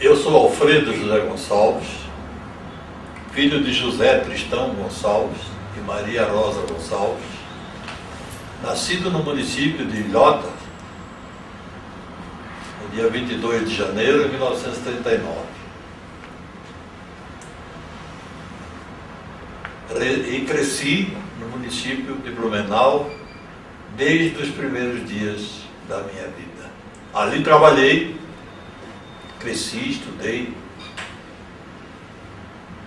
Eu sou Alfredo José Gonçalves, filho de José Tristão Gonçalves e Maria Rosa Gonçalves, nascido no município de Ilhota, no dia 22 de janeiro de 1939. E cresci no município de Blumenau desde os primeiros dias da minha vida. Ali trabalhei, cresci, estudei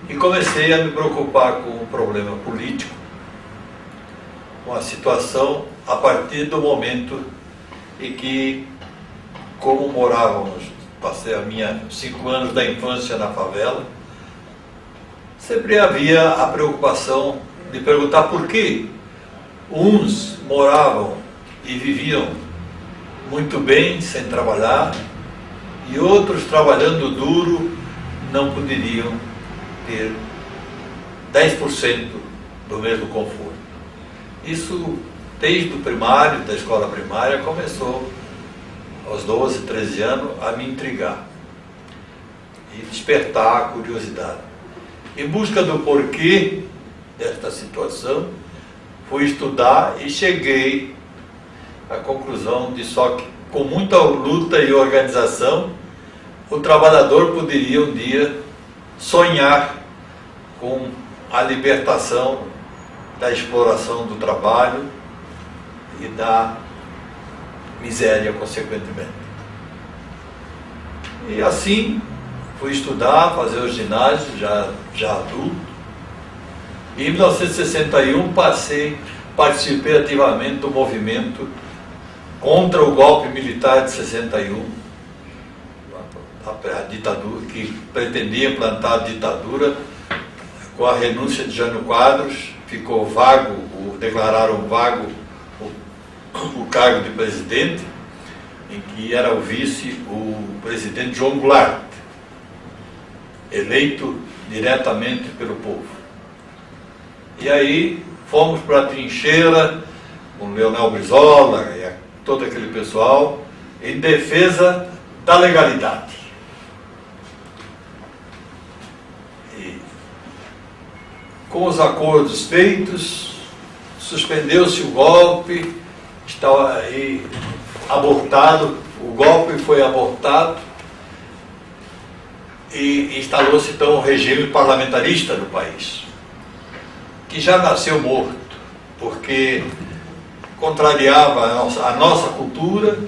e comecei a me preocupar com o problema político, com a situação a partir do momento em que, como morávamos, passei a minha 5 anos da infância na favela, sempre havia a preocupação de perguntar por que uns moravam e viviam muito bem sem trabalhar e outros, trabalhando duro, não poderiam ter 10% do mesmo conforto. Isso, desde o primário, da escola primária, começou, aos 12, 13 anos, a me intrigar e despertar a curiosidade. Em busca do porquê desta situação, fui estudar e cheguei à conclusão de só que, com muita luta e organização, o trabalhador poderia um dia sonhar com a libertação da exploração do trabalho e da miséria, consequentemente. E assim fui estudar, fazer o ginásio, já adulto. E em 1961 participei ativamente do movimento contra o golpe militar de 61, a ditadura, que pretendia implantar a ditadura. Com a renúncia de Jânio Quadros, ficou vago, declararam vago o cargo de presidente, em que era o vice o presidente João Goulart, eleito diretamente pelo povo. E aí fomos para a trincheira com Leonel Brizola e todo aquele pessoal em defesa da legalidade. E com os acordos feitos, suspendeu-se o golpe, estava aí abortado, o golpe foi abortado e instalou-se então o regime parlamentarista no país, que já nasceu morto, porque contrariava a nossa cultura,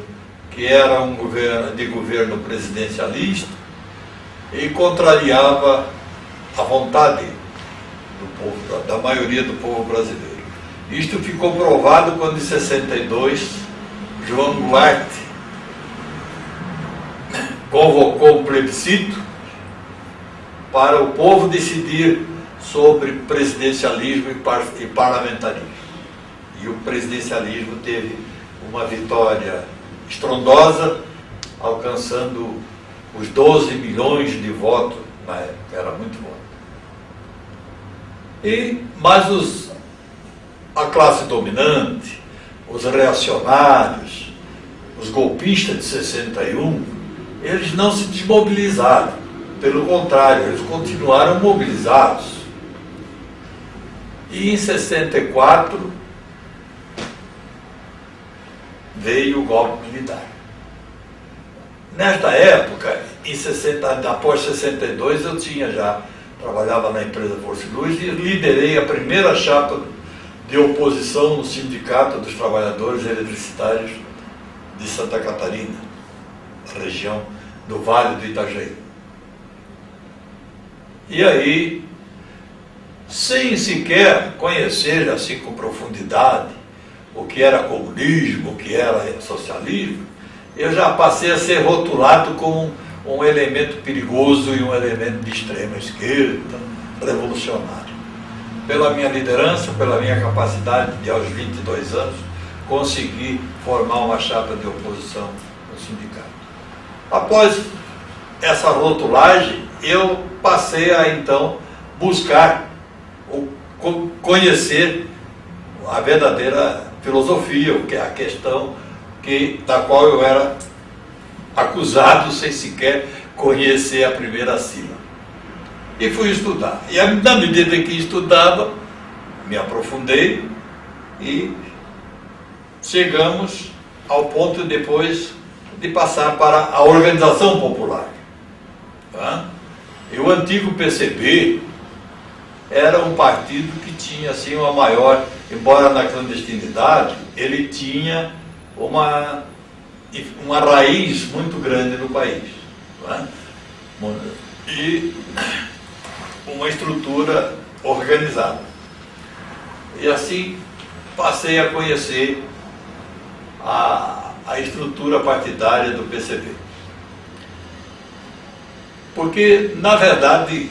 que era um governo presidencialista, e contrariava a vontade do povo, da maioria do povo brasileiro. Isto ficou provado quando, em 62, João Goulart convocou um plebiscito para o povo decidir sobre presidencialismo e parlamentarismo. E o presidencialismo teve uma vitória estrondosa, alcançando os 12 milhões de votos na época, era muito voto. Mas a classe dominante, os reacionários, os golpistas de 61, eles não se desmobilizaram, pelo contrário, eles continuaram mobilizados. E em 64 veio o golpe militar. Nesta época, após 62, eu trabalhava na empresa Força e Luz e liderei a primeira chapa de oposição no Sindicato dos Trabalhadores Eletricitários de Santa Catarina, na região do Vale do Itajaí. E aí, sem sequer conhecer assim com profundidade o que era comunismo, o que era socialismo, eu já passei a ser rotulado como um elemento perigoso e um elemento de extrema esquerda, revolucionário. Pela minha liderança, pela minha capacidade de, aos 22 anos, conseguir formar uma chapa de oposição no sindicato. Após essa rotulagem, eu passei a, então, buscar, conhecer a verdadeira filosofia, o que é a questão da qual eu era acusado sem sequer conhecer a primeira sílaba. E fui estudar. E na medida em que estudava, me aprofundei e chegamos ao ponto depois de passar para a organização popular. Tá? E o antigo PCB era um partido que tinha assim uma maior, embora na clandestinidade, ele tinha uma raiz muito grande no país. Tá? E uma estrutura organizada. E assim passei a conhecer a estrutura partidária do PCB. Porque, na verdade,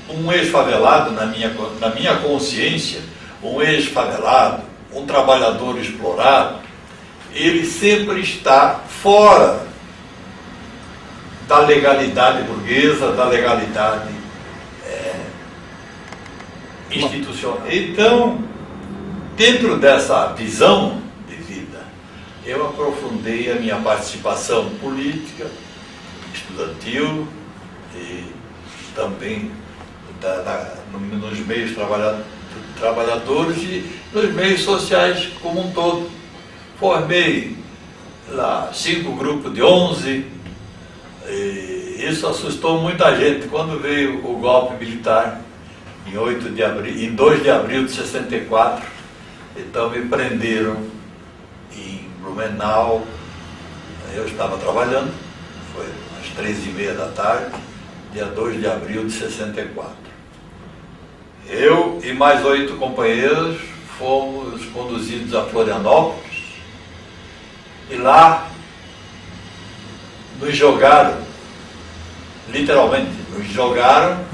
um ex-favelado, na minha consciência, um ex-favelado, um trabalhador explorado, ele sempre está fora da legalidade burguesa, da legalidade institucional. Então, dentro dessa visão de vida, eu aprofundei a minha participação política, estudantil e também nos meios trabalhadores e nos meios sociais como um todo. Formei lá 5 grupos de 11, e isso assustou muita gente. Quando veio o golpe militar, em 2 de abril de 64, então me prenderam em Blumenau. Eu estava trabalhando, foi às 3h30 da tarde, dia 2 de abril de 64. Eu e mais 8 companheiros fomos conduzidos a Florianópolis e lá nos jogaram, literalmente, nos jogaram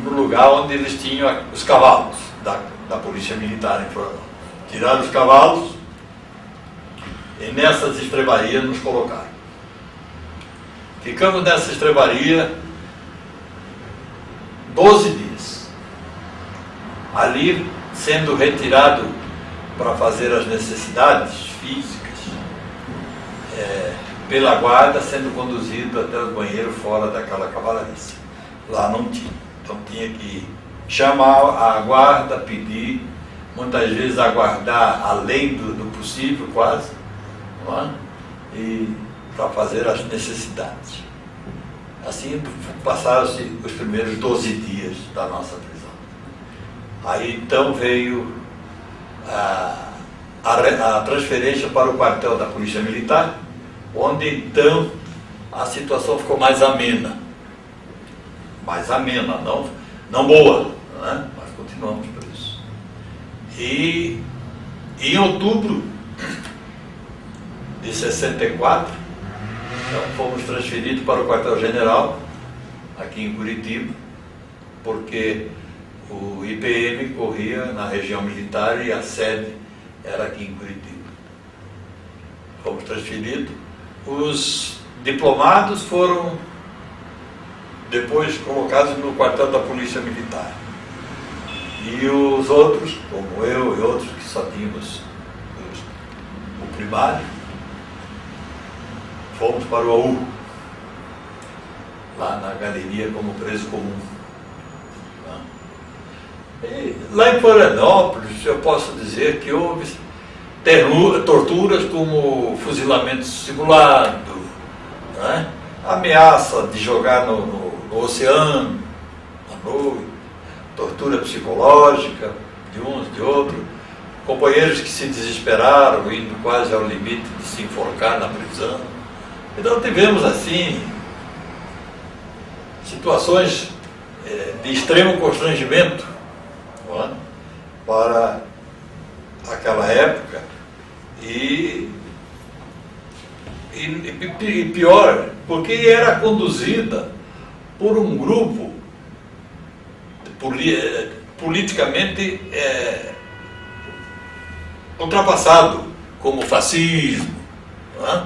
no lugar onde eles tinham os cavalos da Polícia Militar em Florianópolis. Tiraram os cavalos e nessas estrebarias nos colocaram. Ficamos nessa estrebaria 12 dias. Ali, sendo retirado para fazer as necessidades físicas, pela guarda, sendo conduzido até o banheiro fora daquela cavalariça. Lá não tinha. Então tinha que chamar a guarda, pedir, muitas vezes aguardar além do possível, quase, não é? E para fazer as necessidades. Assim passaram-se os primeiros 12 dias da nossa prisão. Aí então veio a transferência para o quartel da Polícia Militar, onde então a situação ficou mais amena. Mais amena, não boa, né? Mas continuamos por isso. E em outubro de 64, então fomos transferidos para o quartel-general, aqui em Curitiba, porque o IPM corria na região militar e a sede era aqui em Curitiba. Fomos transferidos. Os diplomados foram depois colocados no quartel da Polícia Militar. E os outros, como eu e outros que só tínhamos o primário, fomos para o AU, lá na galeria como preso comum. E lá em Florianópolis, eu posso dizer que houve torturas como fuzilamento simulado, né? Ameaça de jogar no oceano à noite, tortura psicológica de uns, de outros, companheiros que se desesperaram, indo quase ao limite de se enforcar na prisão. Então tivemos assim situações de extremo constrangimento, não é? Para aquela época e pior, porque era conduzida por um grupo politicamente ultrapassado, como o fascismo, não é?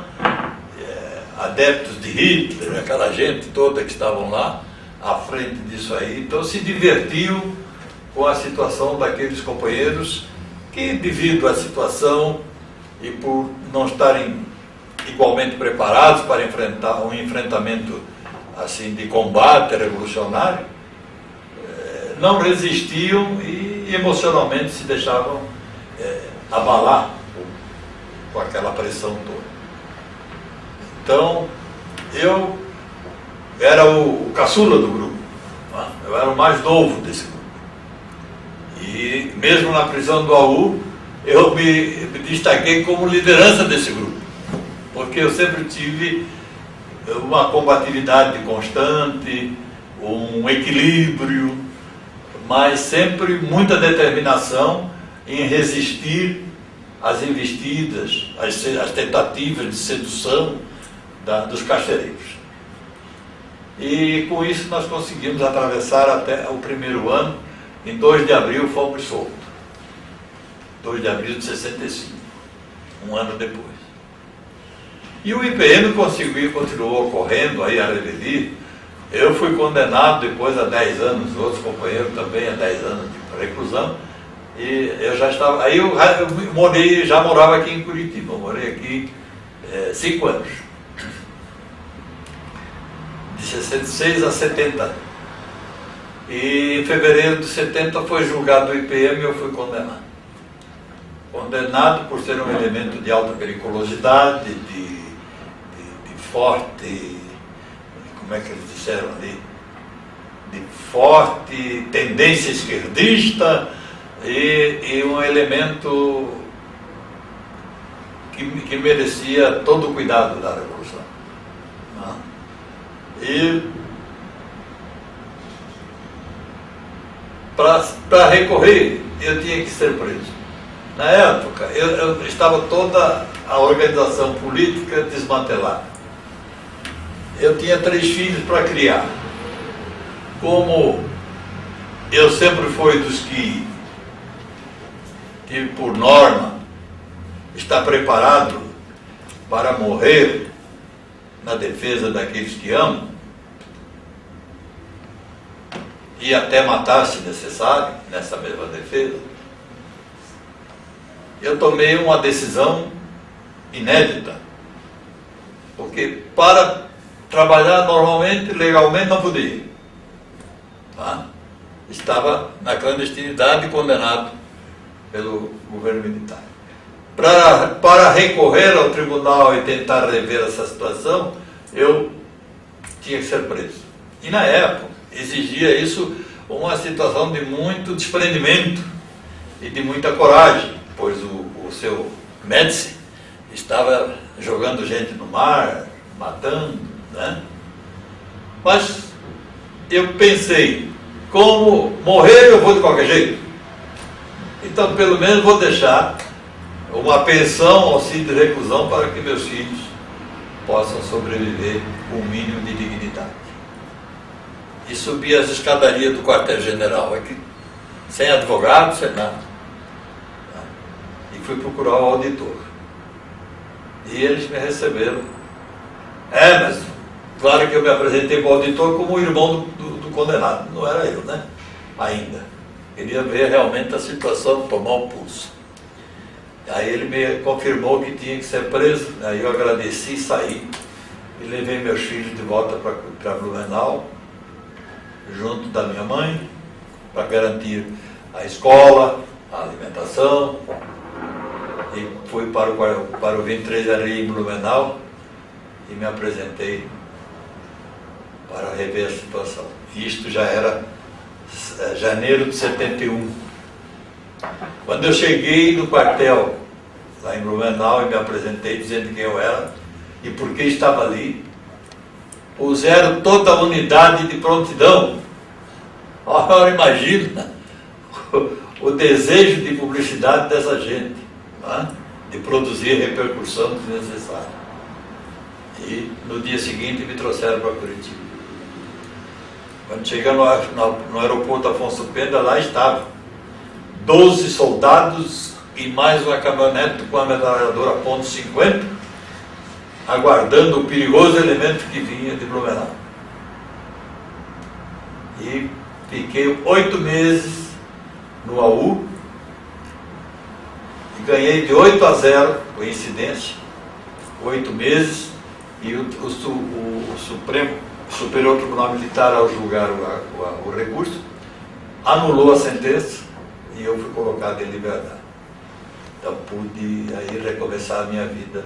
Adeptos de Hitler, aquela gente toda que estavam lá à frente disso aí. Então se divertiam com a situação daqueles companheiros que, devido à situação e por não estarem igualmente preparados para enfrentar um enfrentamento assim de combate revolucionário, não resistiam e emocionalmente se deixavam abalar com aquela pressão toda. Então, eu era o caçula do grupo, né? Eu era o mais novo desse grupo. E mesmo na prisão do AU, eu me destaquei como liderança desse grupo, porque eu sempre tive uma combatividade constante, um equilíbrio, mas sempre muita determinação em resistir às investidas, às tentativas de sedução dos carcereiros. E com isso nós conseguimos atravessar até o primeiro ano. Em 2 de abril fomos soltos. 2 de abril de 65, um ano depois. E o IPM continuou ocorrendo aí a revelia. Eu fui condenado depois a 10 anos, outros companheiros também a 10 anos de reclusão. E eu já estava. Aí eu já morava aqui em Curitiba, eu morei aqui 5 anos. De 66 a 70. E em fevereiro de 70 foi julgado o IPM e eu fui condenado. Condenado por ser um elemento de alta periculosidade, de forte, como é que eles disseram ali? De forte tendência esquerdista e um elemento que merecia todo o cuidado da Revolução. E para recorrer, eu tinha que ser preso. Na época, eu estava toda a organização política desmantelada. Eu tinha 3 filhos para criar. Como eu sempre fui dos que tive por norma estar preparado para morrer na defesa daqueles que amo, e até matar se necessário, nessa mesma defesa, eu tomei uma decisão inédita, porque para trabalhar normalmente, legalmente, não podia. Tá? Estava na clandestinidade condenado pelo governo militar. Para recorrer ao tribunal e tentar rever essa situação, eu tinha que ser preso. E na época, exigia isso uma situação de muito desprendimento e de muita coragem, pois o seu Médici estava jogando gente no mar, matando, né? Mas eu pensei, como morrer eu vou de qualquer jeito, então pelo menos vou deixar uma pensão, auxílio de reclusão para que meus filhos possam sobreviver com o mínimo de dignidade. E subi as escadarias do quartel-general aqui, sem advogado, sem nada. E fui procurar o auditor. E eles me receberam. Mas claro que eu me apresentei para o auditor como o irmão do condenado. Não era eu, né? Ainda. Queria ver realmente a situação, tomar um pulso. Aí ele me confirmou que tinha que ser preso. Aí eu agradeci, saí e levei meus filhos de volta para Blumenau, junto da minha mãe, para garantir a escola, a alimentação, e fui para o 23 ali em Blumenau e me apresentei para rever a situação. Isto já era janeiro de 71. Quando eu cheguei no quartel, lá em Blumenau, e me apresentei dizendo quem eu era e por que estava ali, puseram toda a unidade de prontidão. Agora imagina o desejo de publicidade dessa gente, né? De produzir repercussão desnecessária. E no dia seguinte me trouxeram para Curitiba. Quando chegamos no aeroporto Afonso Pena, lá estava 12 soldados e mais uma caminhonete com a metralhadora .50, aguardando o perigoso elemento que vinha de Blumenau. E fiquei 8 meses no AU e ganhei de 8 a 0, coincidência, 8 meses, e o Superior Tribunal Militar, ao julgar o recurso, anulou a sentença e eu fui colocado em liberdade. Então pude aí recomeçar a minha vida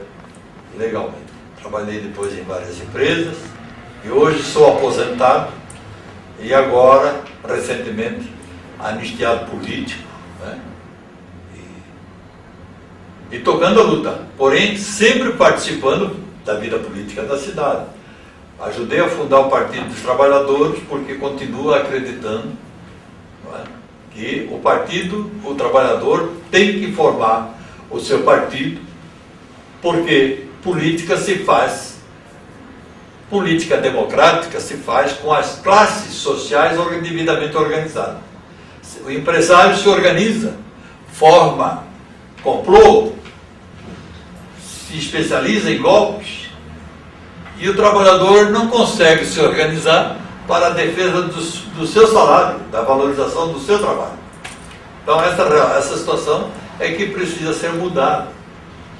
legalmente. Trabalhei depois em várias empresas e hoje sou aposentado e agora, recentemente, anistiado político, né? E tocando a luta, porém sempre participando da vida política da cidade. Ajudei a fundar o Partido dos Trabalhadores porque continuo acreditando, não é, que o trabalhador tem que formar o seu partido, porque política democrática se faz com as classes sociais devidamente organizadas. O empresário se organiza, forma complô, se especializa em golpes, e o trabalhador não consegue se organizar para a defesa do seu salário, da valorização do seu trabalho. Então essa situação é que precisa ser mudada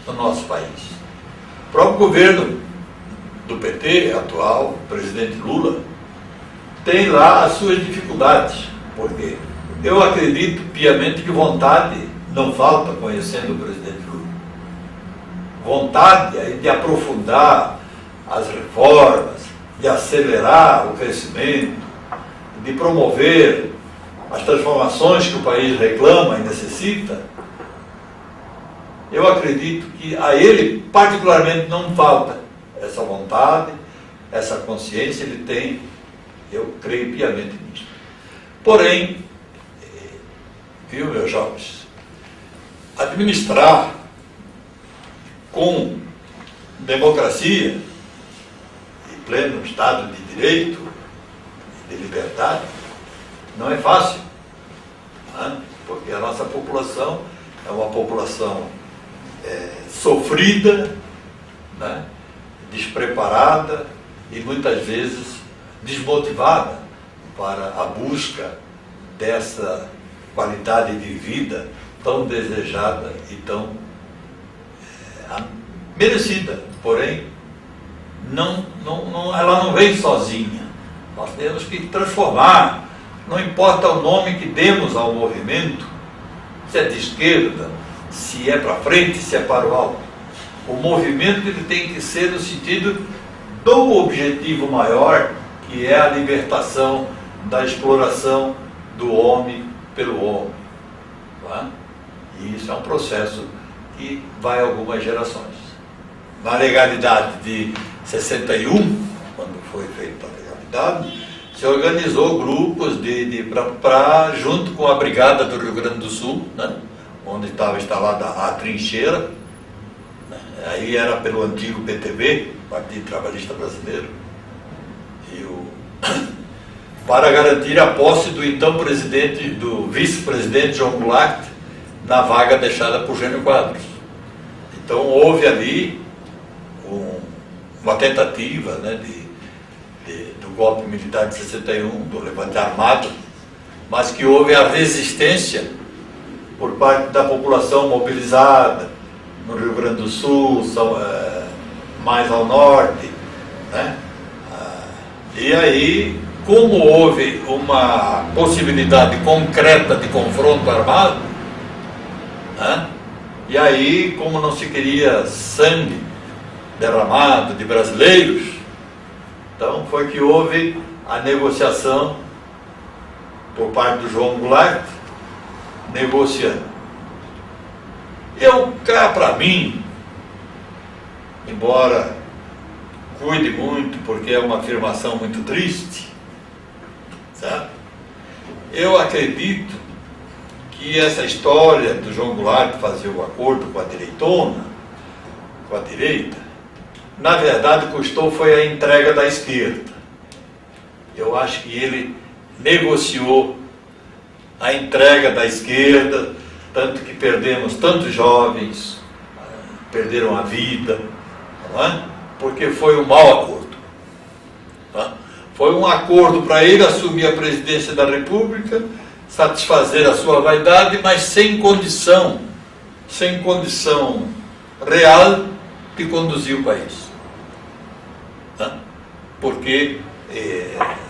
no nosso país. O próprio governo do PT atual, o presidente Lula, tem lá as suas dificuldades, porque eu acredito piamente que vontade não falta, conhecendo o presidente Lula. Vontade de aprofundar as reformas, de acelerar o crescimento, de promover as transformações que o país reclama e necessita. Eu acredito que a ele particularmente não falta essa vontade, essa consciência, ele tem, eu creio piamente nisso. Porém, viu, meus jovens, administrar com democracia e pleno Estado de Direito e de liberdade não é fácil, né? Porque a nossa população é uma população sofrida, né? Despreparada e muitas vezes desmotivada para a busca dessa qualidade de vida tão desejada e tão merecida. Porém, ela não vem sozinha. Nós temos que transformar, não importa o nome que demos ao movimento, se é de esquerda, se é para frente, se é para o alto. O movimento ele tem que ser no sentido do objetivo maior, que é a libertação da exploração do homem pelo homem. Tá? E isso é um processo que vai algumas gerações. Na legalidade de 61, quando foi feita a legalidade, se organizou grupos junto com a Brigada do Rio Grande do Sul, né? Onde estava instalada a trincheira, né? Aí era pelo antigo PTB, Partido Trabalhista Brasileiro, para garantir a posse do então presidente, do vice-presidente João Goulart, na vaga deixada por Jânio Quadros. Então houve ali uma tentativa, né, do golpe militar de 61, do levante armado, mas que houve a resistência por parte da população mobilizada no Rio Grande do Sul, mais ao norte, né? E aí, como houve uma possibilidade concreta de confronto armado, né? E aí, como não se queria sangue derramado de brasileiros, então foi que houve a negociação por parte do João Goulart, negociando. Cá para mim, embora cuide muito, porque é uma afirmação muito triste, sabe? Eu acredito que essa história do João Goulart fazer o acordo com a direitona, com a direita, na verdade foi a entrega da esquerda. Eu acho que ele negociou a entrega da esquerda, tanto que perdemos tantos jovens, perderam a vida, não é? Porque foi um mau acordo. Tá? Foi um acordo para ele assumir a presidência da República, satisfazer a sua vaidade, mas sem condição real de conduzir o país. Porque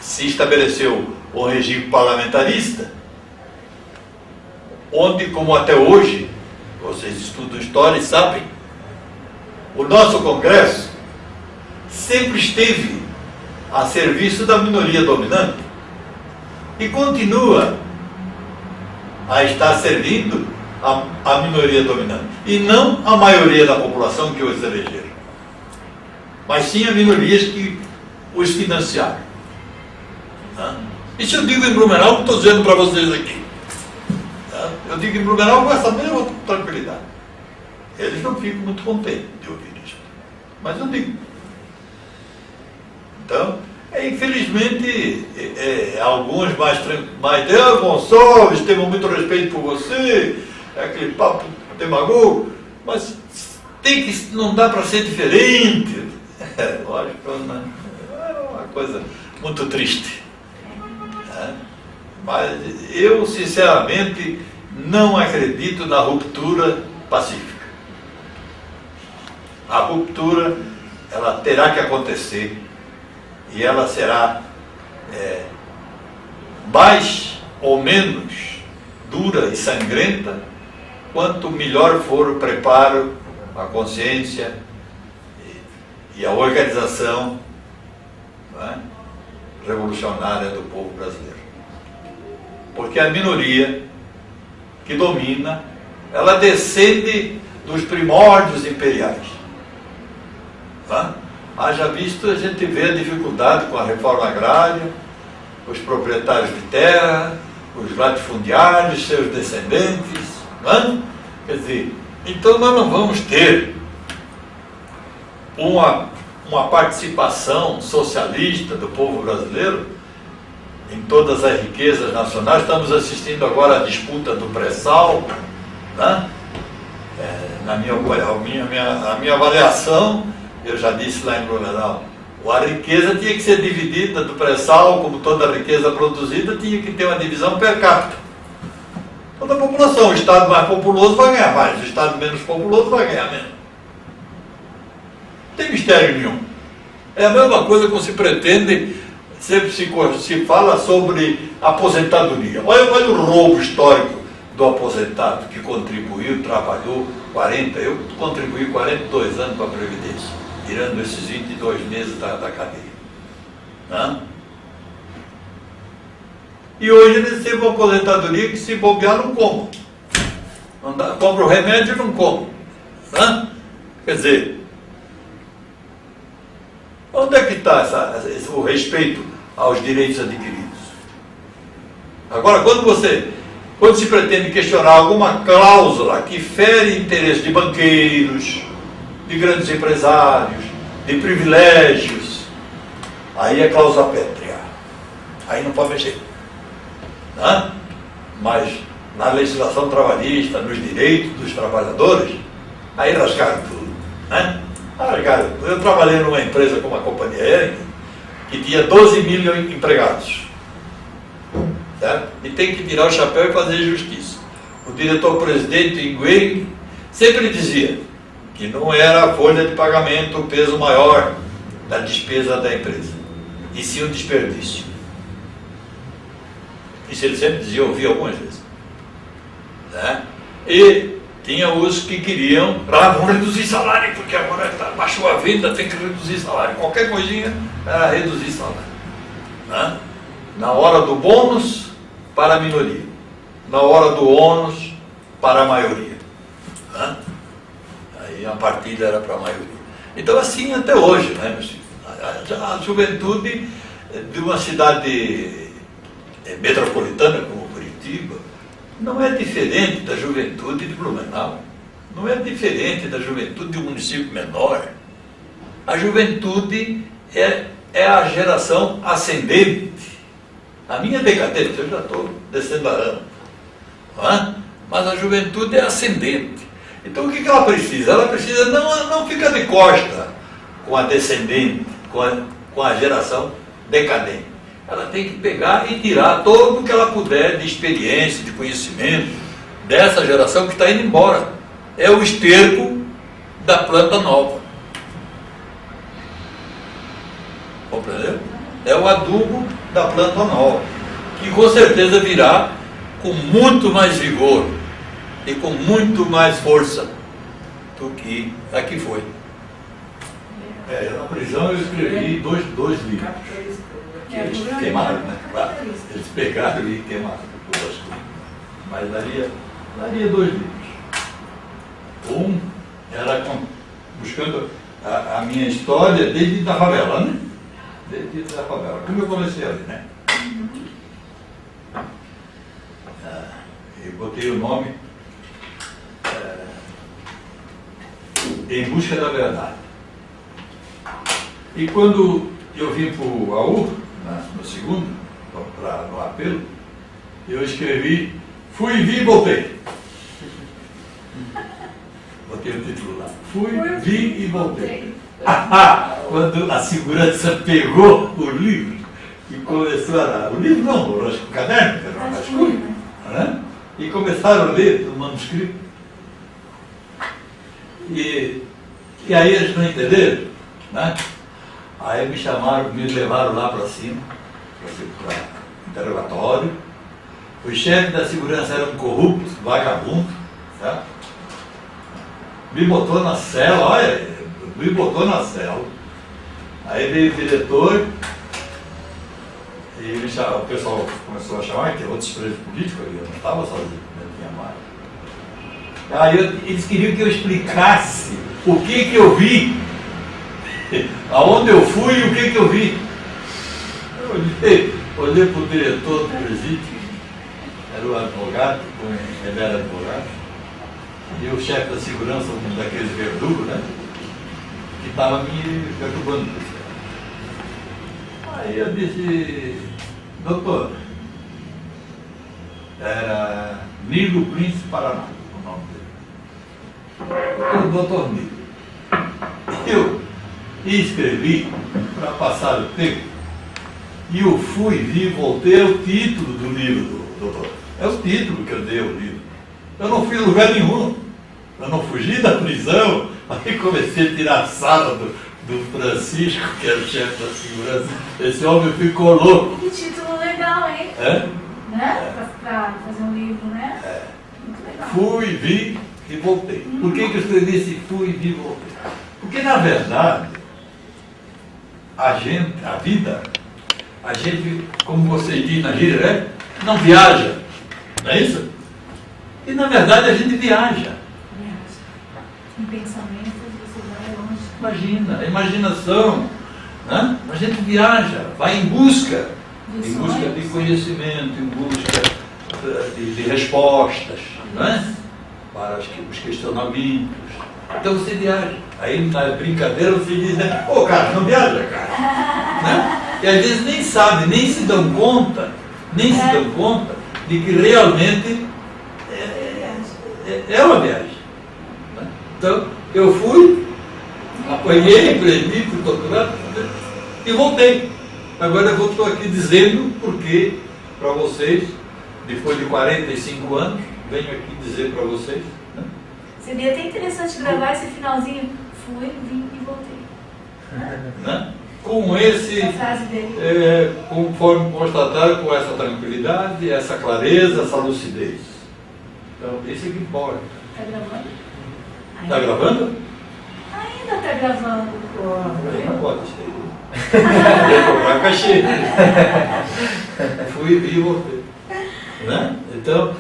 se estabeleceu o regime parlamentarista, onde, como até hoje, vocês estudam história e sabem, o nosso Congresso sempre esteve a serviço da minoria dominante e continua a estar servindo a minoria dominante, e não a maioria da população que os elegeram, mas sim a minorias que os financiaram. Isso eu digo em Blumenau, que estou dizendo para vocês aqui. Eu digo em Blumenau com essa mesma tranquilidade. Eles não ficam muito contentes de ouvir isso, mas eu digo. Então, infelizmente, alguns mais Gonçalves, temos muito respeito por você, aquele papo demagogo, mas não dá para ser diferente. Lógico, né? É uma coisa muito triste. Mas eu, sinceramente, não acredito na ruptura pacífica. A ruptura, ela terá que acontecer, e ela será mais ou menos dura e sangrenta quanto melhor for o preparo, a consciência e a organização, revolucionária do povo brasileiro. Porque a minoria que domina, ela descende dos primórdios imperiais. Haja visto, a gente vê a dificuldade com a reforma agrária, os proprietários de terra, os latifundiários, seus descendentes. Quer dizer, então nós não vamos ter uma participação socialista do povo brasileiro em todas as riquezas nacionais. Estamos assistindo agora a disputa do pré-sal. Na minha avaliação, eu já disse lá em Blumenau, a riqueza tinha que ser dividida do pré-sal, como toda riqueza produzida, tinha que ter uma divisão per capita. Toda a população, o estado mais populoso vai ganhar mais, o estado menos populoso vai ganhar menos. Não tem mistério nenhum. É a mesma coisa que se pretende, sempre se fala sobre aposentadoria. Olha o roubo histórico do aposentado que contribuiu, trabalhou 40, eu contribuí 42 anos para a Previdência, tirando esses 22 meses da cadeia. E hoje recebo uma aposentadoria que, se bobear, não como. Compro o remédio e não como. Quer dizer, onde é que está o respeito aos direitos adquiridos? Agora, quando se pretende questionar alguma cláusula que fere interesse de banqueiros, de grandes empresários, de privilégios, aí é cláusula pétrea. Aí não pode mexer. Mas na legislação trabalhista, nos direitos dos trabalhadores, aí rasgaram tudo. Rasgaram tudo. Eu trabalhei numa empresa como a companhia aérea, que tinha 12 mil empregados. Certo? E tem que tirar o chapéu e fazer justiça. O diretor-presidente Nguyen sempre dizia que não era a folha de pagamento o peso maior da despesa da empresa, e sim o desperdício. Isso ele sempre dizia, eu ouvi algumas vezes. E tinha os que queriam, vamos reduzir salário, porque agora baixou a venda, tem que reduzir salário. Qualquer coisinha era reduzir salário. Na hora do bônus, para a minoria. Na hora do ônus, para a maioria. Aí a partilha era para a maioria. Então assim até hoje, meus filhos. A juventude de uma cidade metropolitana como Curitiba não é diferente da juventude de Blumenau, não é diferente da juventude de um município menor. A juventude é a geração ascendente. A minha decadente, eu já estou descendo a ano, mas a juventude é ascendente. Então o que ela precisa? Ela precisa não ficar de costa com a descendente, com a geração decadente. Ela tem que pegar e tirar todo o que ela puder de experiência, de conhecimento dessa geração que está indo embora. É o esterco da planta nova. entendeu? É o adubo da planta nova, que com certeza virá com muito mais vigor e com muito mais força do que a que foi. Na prisão eu escrevi dois livros. Eles queimaram, né? Eles pegaram e queimaram. Mas daria 2 livros. Um era buscando a minha história desde a favela, né? Desde a favela. Como eu comecei ali, né? Eu botei o nome Em Busca da Verdade. E quando eu vim para o AU, no segundo, no apelo, eu escrevi Fui, Vi e Voltei. Botei o título lá. Fui, Vi e voltei. Quando a segurança pegou o livro e começou a... O livro não, o caderno, que era uma rascunho, né? E começaram a ler o manuscrito. E aí eles não entenderam, né? Aí me chamaram, me levaram lá para cima, para interrogatório. O chefe da segurança era um corrupto, vagabundo, tá? Me botou na cela, olha, me botou na cela. Aí veio o diretor e o pessoal começou a chamar, que tinha outros presos políticos ali, eu não estava sozinho, não tinha mais. Aí eles queriam que eu explicasse o que eu vi, aonde eu fui e o que eu vi. Eu olhei para o diretor do presídio, era o advogado, ele era advogado, e o chefe da segurança, um daqueles verdugos, né, que estava me perturbando. Aí eu disse, doutor, era Nilo Príncipe Paraná, o nome dele. Doutor Nilo. Eu escrevi para passar o tempo, e eu fui, vi, voltei, é o título do livro, doutor. É o título que eu dei ao livro. Eu não fui a lugar nenhum. Eu não fugi da prisão. Aí comecei a tirar a sala do Francisco, que era o chefe da segurança. Esse homem ficou louco. Que título legal, hein? É? Né? Para fazer um livro, né? É. Muito legal. Fui, vi e voltei. Por que eu escrevi esse fui, vi e voltei? Porque, na verdade, a vida, a gente, como você diz na gíria, né? Não viaja. Não é isso? E, na verdade, a gente viaja. Em pensamentos, você vai longe. Imagina, a imaginação, né? A gente viaja, vai em busca de conhecimento, em busca de respostas, né? Para os questionamentos. Então você viaja. Aí na brincadeira você diz, né? Pô, cara, não viaja, cara. Né? E às vezes nem sabe, nem se dão conta de que realmente é uma viagem. Né? Então, eu fui, apanhei, aprendi, fui torturado e voltei. Agora eu estou aqui dizendo porque, para vocês, depois de 45 anos, venho aqui dizer para vocês. Né? Seria até interessante gravar esse finalzinho. Fui, vim e voltei. Né? Com esse, conforme constataram, com essa tranquilidade, essa clareza, essa lucidez. Então, isso é que importa. Está gravando? Está gravando? Ainda está gravando. Não pode ser. Vou comprar cachê. Fui e voltei. Né? Então,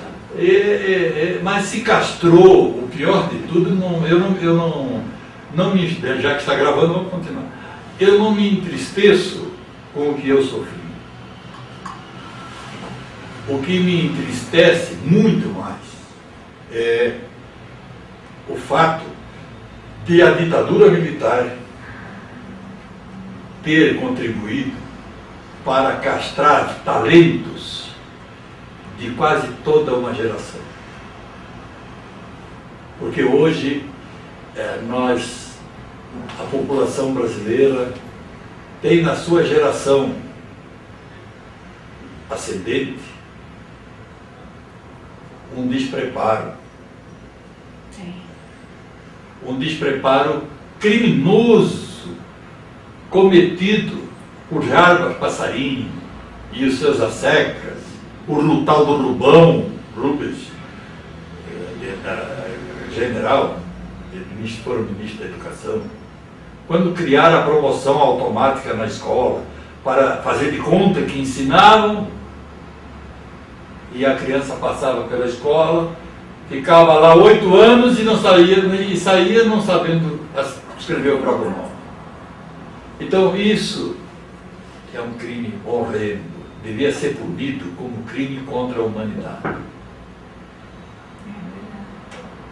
mas se castrou, o pior de tudo, eu não me, já que está gravando, vamos continuar. Eu não me entristeço com o que eu sofri. O que me entristece muito mais é o fato de a ditadura militar ter contribuído para castrar talentos de quase toda uma geração. Porque hoje a população brasileira tem na sua geração ascendente um despreparo. Sim. Um despreparo criminoso cometido por Jarbas Passarinho e os seus assecas, o tal do Rubão, Rubens, general, foi ministro da Educação, quando criaram a promoção automática na escola, para fazer de conta que ensinavam, e a criança passava pela escola, ficava lá 8 anos e saía não sabendo escrever o próprio nome. Então isso é um crime horrendo, devia ser punido como crime contra a humanidade.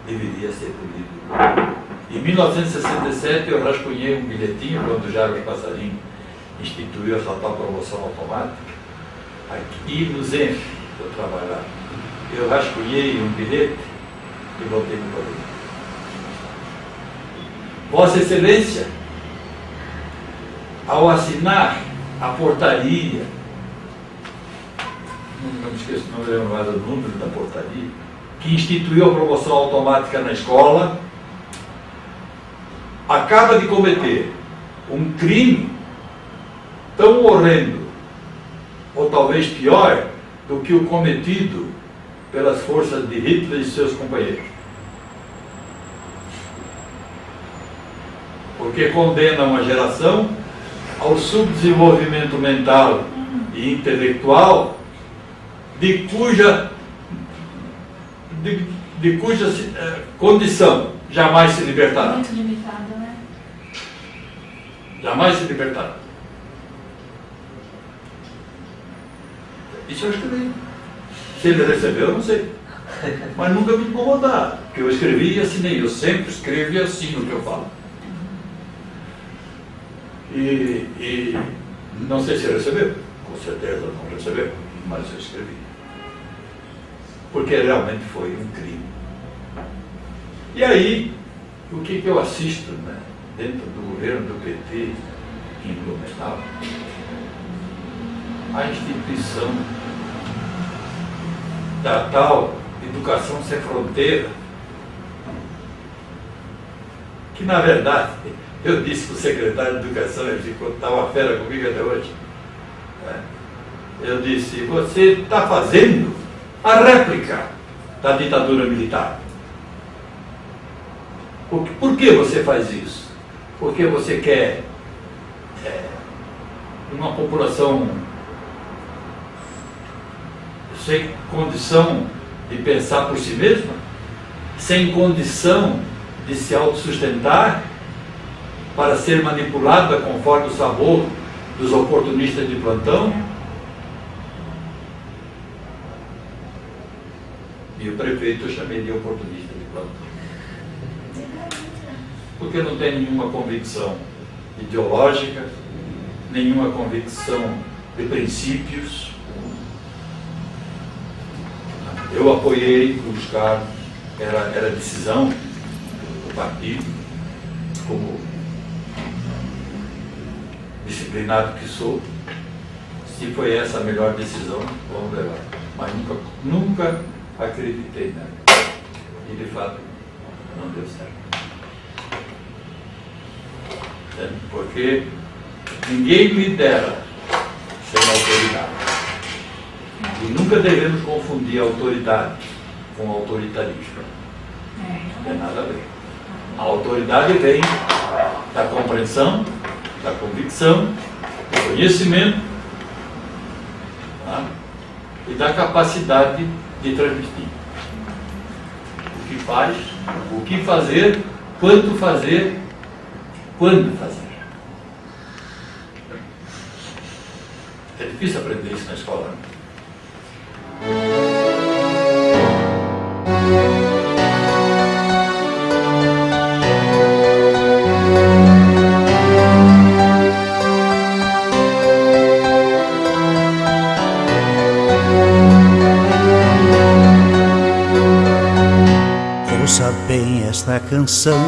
Deveria ser punido. Em 1967 eu rascunhei um bilhetinho quando Jarbas Passarinho instituiu essa tal promoção automática, aqui no Zenf, para trabalhar. Eu rascunhei um bilhete e voltei no poder. Vossa Excelência, ao assinar a portaria, não me esqueço, não me lembro mais o número da portaria, que instituiu a promoção automática na escola, acaba de cometer um crime tão horrendo, ou talvez pior, do que o cometido pelas forças de Hitler e seus companheiros. Porque condena uma geração ao subdesenvolvimento mental e intelectual de cuja condição jamais se libertará. Muito limitada, né? Jamais se libertará. Isso eu escrevi. Se ele recebeu, eu não sei. Mas nunca me incomodar, porque eu escrevi e assinei. Eu sempre escrevo e assino o que eu falo. E não sei se recebeu. Com certeza não recebeu, mas eu escrevi. Porque realmente foi um crime. E aí, o que eu assisto, né, dentro do governo do PT em Blumenau? A instituição da tal educação sem fronteira, que na verdade, eu disse para o secretário de Educação, ele ficou, está uma fera comigo até hoje, eu disse, você está fazendo a réplica da ditadura militar. Por que você faz isso? Porque você quer uma população sem condição de pensar por si mesma, sem condição de se autossustentar, para ser manipulada conforme o sabor dos oportunistas de plantão. E o prefeito eu chamei de oportunista de plantão. Porque não tem nenhuma convicção ideológica, nenhuma convicção de princípios. Eu apoiei buscar, era decisão do partido, como disciplinado que sou. Se foi essa a melhor decisão, vamos levar. Mas nunca acreditei nela. E de fato não deu certo. Porque ninguém lidera sem autoridade. E nunca devemos confundir autoridade com autoritarismo. Não tem nada a ver. A autoridade vem da compreensão, da convicção, do conhecimento, tá? E da capacidade de transmitir. O que faz, o que fazer, quando fazer, quando fazer. É difícil aprender isso na escola, né? Ouça bem esta canção,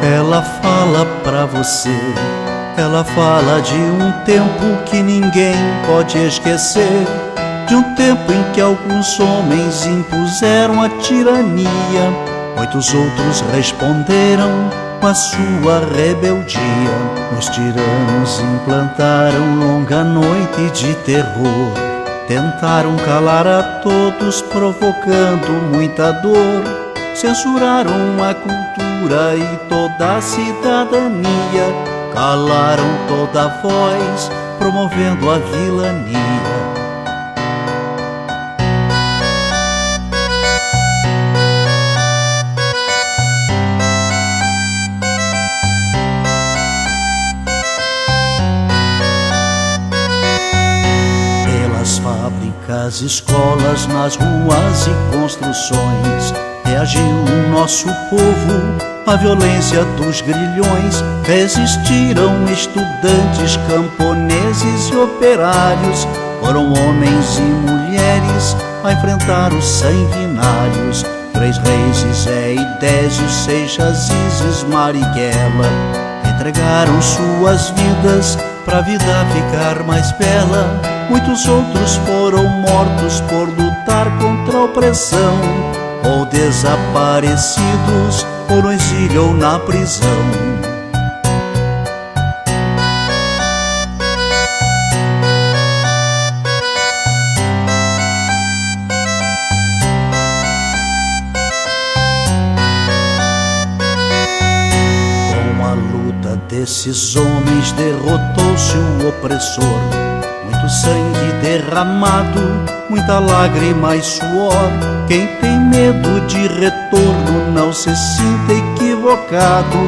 ela fala pra você. Ela fala de um tempo que ninguém pode esquecer, de um tempo em que alguns homens impuseram a tirania, muitos outros responderam com a sua rebeldia. Os tiranos implantaram longa noite de terror, tentaram calar a todos, provocando muita dor. Censuraram a cultura e toda a cidadania, calaram toda a voz, promovendo a vilania. Fábricas, escolas, nas ruas e construções, reagiu o nosso povo à violência dos grilhões. Resistiram estudantes, camponeses e operários, foram homens e mulheres a enfrentar os sanguinários. 3 reis, Zé e Désio, Seixas, Isis, Marighella, entregaram suas vidas pra vida ficar mais bela. Muitos outros foram mortos por lutar contra a opressão, ou desaparecidos, ou no exílio ou na prisão. Com a luta desses homens derrotou-se o opressor. Muito sangue derramado, muita lágrima e suor. Quem tem medo de retorno não se sinta equivocado.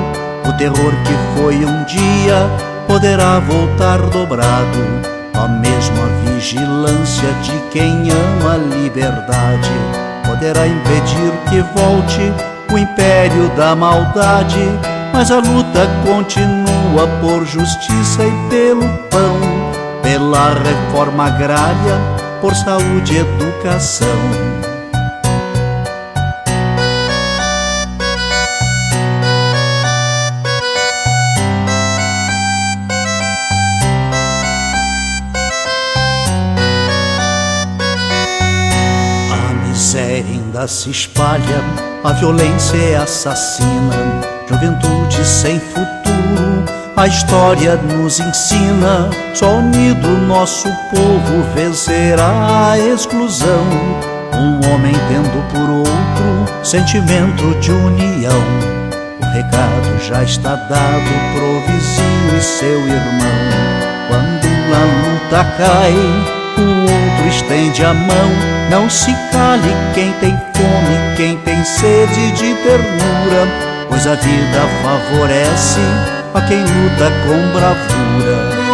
O terror que foi um dia poderá voltar dobrado. A mesma vigilância de quem ama a liberdade poderá impedir que volte o império da maldade. Mas a luta continua por justiça e pelo pão, pela reforma agrária, por saúde e educação. A miséria ainda se espalha, a violência é assassina, juventude sem futuro. A história nos ensina, só unido nosso povo vencerá a exclusão. Um homem tendo por outro sentimento de união. O recado já está dado pro vizinho e seu irmão. Quando a luta cai, o outro estende a mão. Não se cale quem tem fome, quem tem sede de ternura, pois a vida favorece a quem luta com bravura.